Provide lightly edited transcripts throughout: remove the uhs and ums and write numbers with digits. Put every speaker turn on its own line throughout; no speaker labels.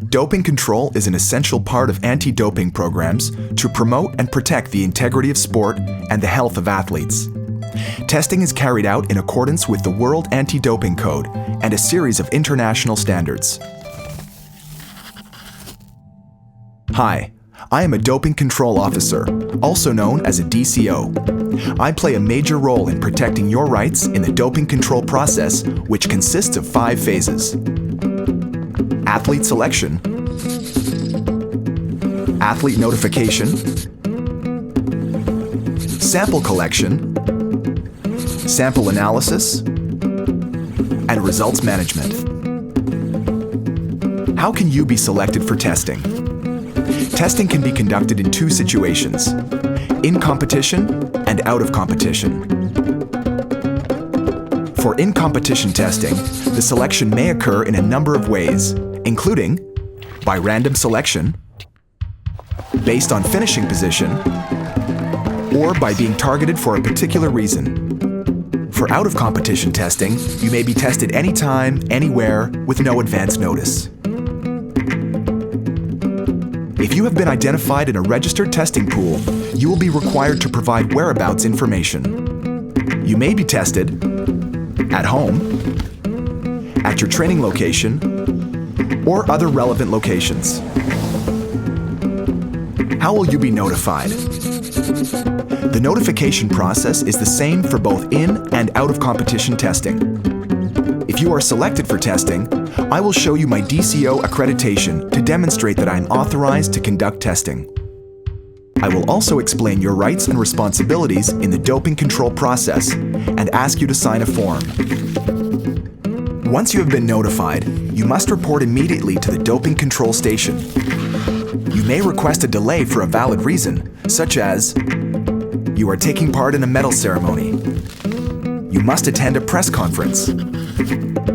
Doping control is an essential part of anti-doping programs to promote and protect the integrity of sport and the health of athletes. Testing is carried out in accordance with the World Anti-Doping Code and a series of international standards. Hi, I am a doping control officer, also known as a DCO. I play a major role in protecting your rights in the doping control process, which consists of 5 phases. Athlete selection, athlete notification, sample collection, sample analysis, and results management. How can you be selected for testing? Testing can be conducted in 2 situations: in competition and out of competition. For in-competition testing, the selection may occur in a number of ways, including by random selection, based on finishing position, or by being targeted for a particular reason. For out-of-competition testing, you may be tested anytime, anywhere, with no advance notice. If you have been identified in a registered testing pool, you will be required to provide whereabouts information. You may be tested at home, at your training location, or other relevant locations. How will you be notified? The notification process is the same for both in and out of competition testing. If you are selected for testing, I will show you my DCO accreditation to demonstrate that I am authorized to conduct testing. I will also explain your rights and responsibilities in the doping control process and ask you to sign a form. Once you have been notified, you must report immediately to the doping control station. You may request a delay for a valid reason, such as you are taking part in a medal ceremony. You must attend a press conference.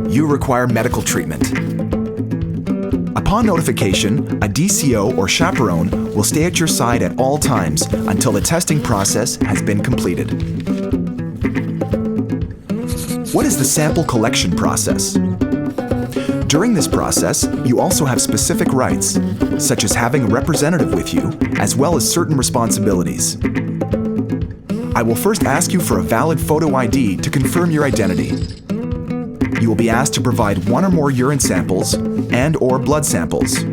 You require medical treatment. Upon notification, a DCO or chaperone will stay at your side at all times until the testing process has been completed. What is the sample collection process? During this process, you also have specific rights, such as having a representative with you, as well as certain responsibilities. I will first ask you for a valid photo ID to confirm your identity. You will be asked to provide 1 or more urine samples and/or blood samples.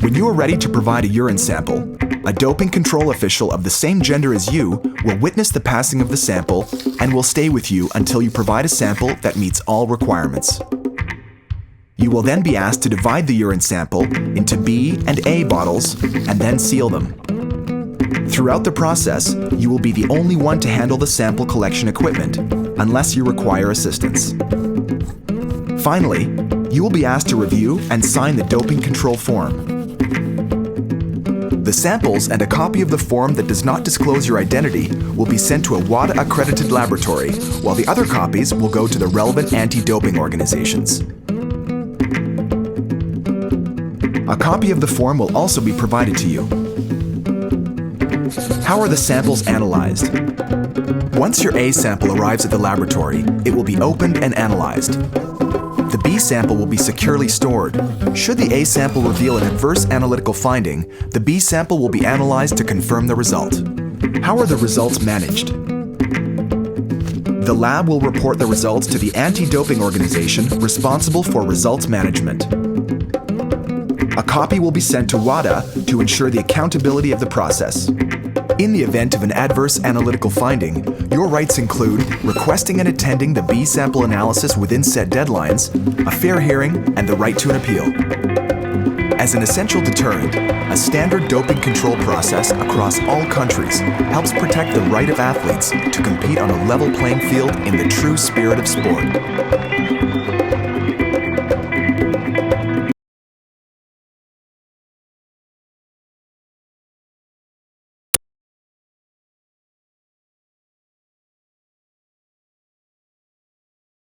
When you are ready to provide a urine sample, a doping control official of the same gender as you will witness the passing of the sample and will stay with you until you provide a sample that meets all requirements. You will then be asked to divide the urine sample into B and A bottles and then seal them. Throughout the process, you will be the only one to handle the sample collection equipment, unless you require assistance. Finally, you will be asked to review and sign the doping control form. The samples and a copy of the form that does not disclose your identity will be sent to a WADA-accredited laboratory, while the other copies will go to the relevant anti-doping organizations. A copy of the form will also be provided to you. How are the samples analyzed? Once your A sample arrives at the laboratory, it will be opened and analyzed. The B sample will be securely stored. Should the A sample reveal an adverse analytical finding, the B sample will be analyzed to confirm the result. How are the results managed? The lab will report the results to the anti-doping organization responsible for results management. A copy will be sent to WADA to ensure the accountability of the process. In the event of an adverse analytical finding, your rights include requesting and attending the B sample analysis within set deadlines, a fair hearing, and the right to an appeal. As an essential deterrent, a standard doping control process across all countries helps protect the right of athletes to compete on a level playing field in the true spirit of sport.